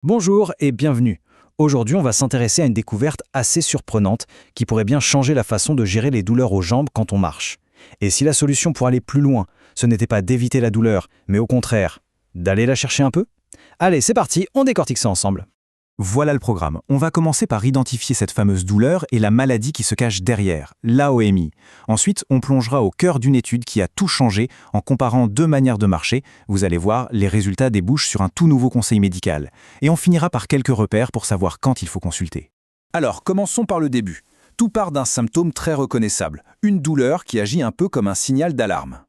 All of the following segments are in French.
Bonjour et bienvenue. Aujourd'hui, on va s'intéresser à une découverte assez surprenante qui pourrait bien changer la façon de gérer les douleurs aux jambes quand on marche. Et si la solution pour aller plus loin, ce n'était pas d'éviter la douleur, mais au contraire, d'aller la chercher un peu? Allez, c'est parti, on décortique ça ensemble. Voilà le programme. On va commencer par identifier cette fameuse douleur et la maladie qui se cache derrière, l'AOMI. Ensuite, on plongera au cœur d'une étude qui a tout changé en comparant deux manières de marcher. Vous allez voir, les résultats débouchent sur un tout nouveau conseil médical. Et on finira par quelques repères pour savoir quand il faut consulter. Alors, commençons par le début. Tout part d'un symptôme très reconnaissable, une douleur qui agit un peu comme un signal d'alarme.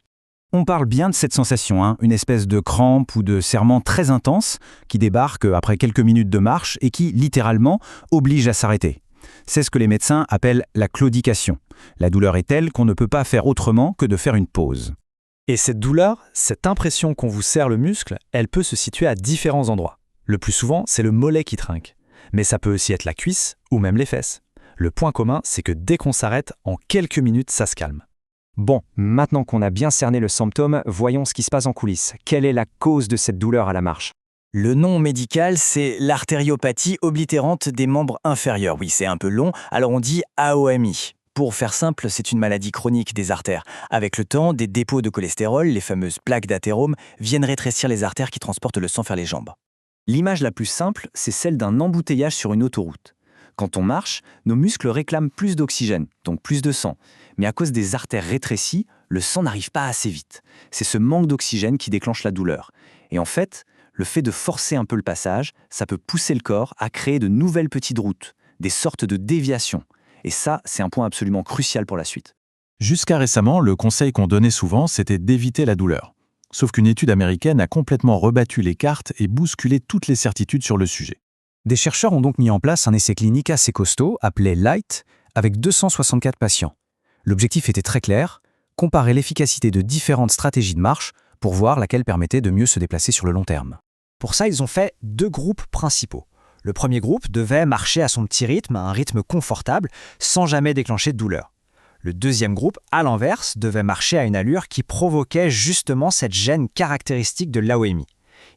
On parle bien de cette sensation, une espèce de crampe ou de serrement très intense qui débarque après quelques minutes de marche et qui, littéralement, oblige à s'arrêter. C'est ce que les médecins appellent la claudication. La douleur est telle qu'on ne peut pas faire autrement que de faire une pause. Et cette douleur, cette impression qu'on vous serre le muscle, elle peut se situer à différents endroits. Le plus souvent, c'est le mollet qui trinque. Mais ça peut aussi être la cuisse ou même les fesses. Le point commun, c'est que dès qu'on s'arrête, en quelques minutes, ça se calme. Bon, maintenant qu'on a bien cerné le symptôme, voyons ce qui se passe en coulisses. Quelle est la cause de cette douleur à la marche? Le nom médical, c'est l'artériopathie oblitérante des membres inférieurs. Oui, c'est un peu long, alors on dit AOMI. Pour faire simple, c'est une maladie chronique des artères. Avec le temps, des dépôts de cholestérol, les fameuses plaques d'athérome, viennent rétrécir les artères qui transportent le sang vers les jambes. L'image la plus simple, c'est celle d'un embouteillage sur une autoroute. Quand on marche, nos muscles réclament plus d'oxygène, donc plus de sang. Mais à cause des artères rétrécies, le sang n'arrive pas assez vite. C'est ce manque d'oxygène qui déclenche la douleur. Et en fait, le fait de forcer un peu le passage, ça peut pousser le corps à créer de nouvelles petites routes, des sortes de déviations. Et ça, c'est un point absolument crucial pour la suite. Jusqu'à récemment, le conseil qu'on donnait souvent, c'était d'éviter la douleur. Sauf qu'une étude américaine a complètement rebattu les cartes et bousculé toutes les certitudes sur le sujet. Des chercheurs ont donc mis en place un essai clinique assez costaud, appelé LIGHT, avec 264 patients. L'objectif était très clair, comparer l'efficacité de différentes stratégies de marche pour voir laquelle permettait de mieux se déplacer sur le long terme. Pour ça, ils ont fait deux groupes principaux. Le premier groupe devait marcher à son petit rythme, à un rythme confortable, sans jamais déclencher de douleur. Le deuxième groupe, à l'inverse, devait marcher à une allure qui provoquait justement cette gêne caractéristique de l'AOMI.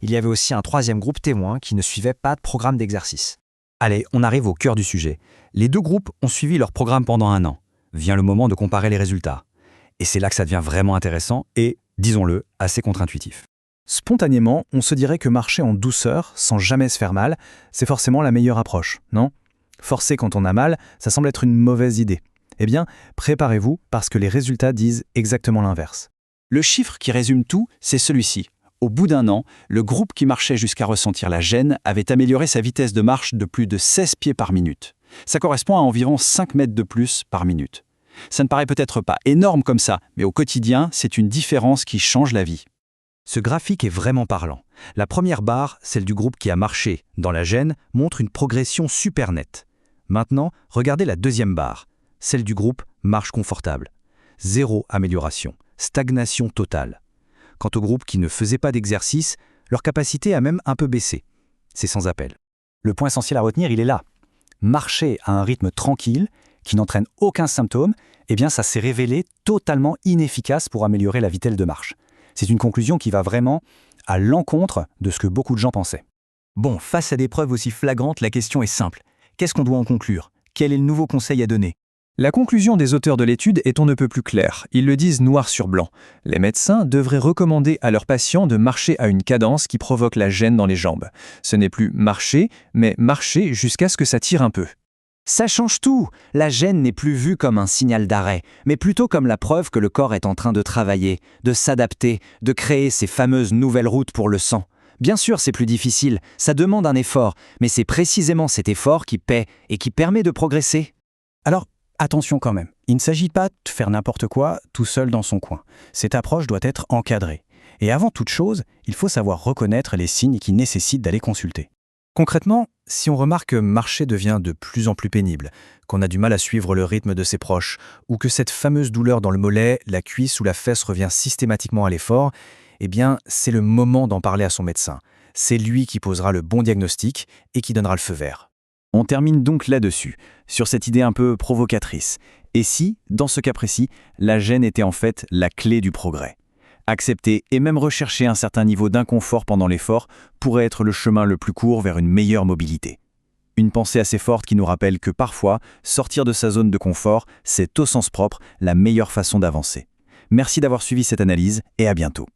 Il y avait aussi un troisième groupe témoin qui ne suivait pas de programme d'exercice. Allez, on arrive au cœur du sujet. Les deux groupes ont suivi leur programme pendant 1 an. Vient le moment de comparer les résultats. Et c'est là que ça devient vraiment intéressant et, disons-le, assez contre-intuitif. Spontanément, on se dirait que marcher en douceur, sans jamais se faire mal, c'est forcément la meilleure approche, non? Forcer quand on a mal, ça semble être une mauvaise idée. Eh bien, préparez-vous parce que les résultats disent exactement l'inverse. Le chiffre qui résume tout, c'est celui-ci. Au bout d'1 an, le groupe qui marchait jusqu'à ressentir la gêne avait amélioré sa vitesse de marche de plus de 16 pieds par minute. Ça correspond à environ 5 mètres de plus par minute. Ça ne paraît peut-être pas énorme comme ça, mais au quotidien, c'est une différence qui change la vie. Ce graphique est vraiment parlant. La première barre, celle du groupe qui a marché dans la gêne, montre une progression super nette. Maintenant, regardez la deuxième barre, celle du groupe marche confortable. 0 amélioration, stagnation totale. Quant au groupe qui ne faisait pas d'exercice, leur capacité a même un peu baissé. C'est sans appel. Le point essentiel à retenir, il est là. Marcher à un rythme tranquille, qui n'entraîne aucun symptôme, eh bien ça s'est révélé totalement inefficace pour améliorer la vitesse de marche. C'est une conclusion qui va vraiment à l'encontre de ce que beaucoup de gens pensaient. Bon, face à des preuves aussi flagrantes, la question est simple. Qu'est-ce qu'on doit en conclure? Quel est le nouveau conseil à donner? La conclusion des auteurs de l'étude est on ne peut plus claire. Ils le disent noir sur blanc. Les médecins devraient recommander à leurs patients de marcher à une cadence qui provoque la gêne dans les jambes. Ce n'est plus marcher, mais marcher jusqu'à ce que ça tire un peu. Ça change tout. La gêne n'est plus vue comme un signal d'arrêt, mais plutôt comme la preuve que le corps est en train de travailler, de s'adapter, de créer ces fameuses nouvelles routes pour le sang. Bien sûr, c'est plus difficile, ça demande un effort, mais c'est précisément cet effort qui paie et qui permet de progresser. Alors, attention quand même, il ne s'agit pas de faire n'importe quoi tout seul dans son coin. Cette approche doit être encadrée. Et avant toute chose, il faut savoir reconnaître les signes qui nécessitent d'aller consulter. Concrètement, si on remarque que marcher devient de plus en plus pénible, qu'on a du mal à suivre le rythme de ses proches, ou que cette fameuse douleur dans le mollet, la cuisse ou la fesse revient systématiquement à l'effort, eh bien, c'est le moment d'en parler à son médecin. C'est lui qui posera le bon diagnostic et qui donnera le feu vert. On termine donc là-dessus, sur cette idée un peu provocatrice. Et si, dans ce cas précis, la gêne était en fait la clé du progrès? Accepter et même rechercher un certain niveau d'inconfort pendant l'effort pourrait être le chemin le plus court vers une meilleure mobilité. Une pensée assez forte qui nous rappelle que parfois, sortir de sa zone de confort, c'est au sens propre la meilleure façon d'avancer. Merci d'avoir suivi cette analyse et à bientôt.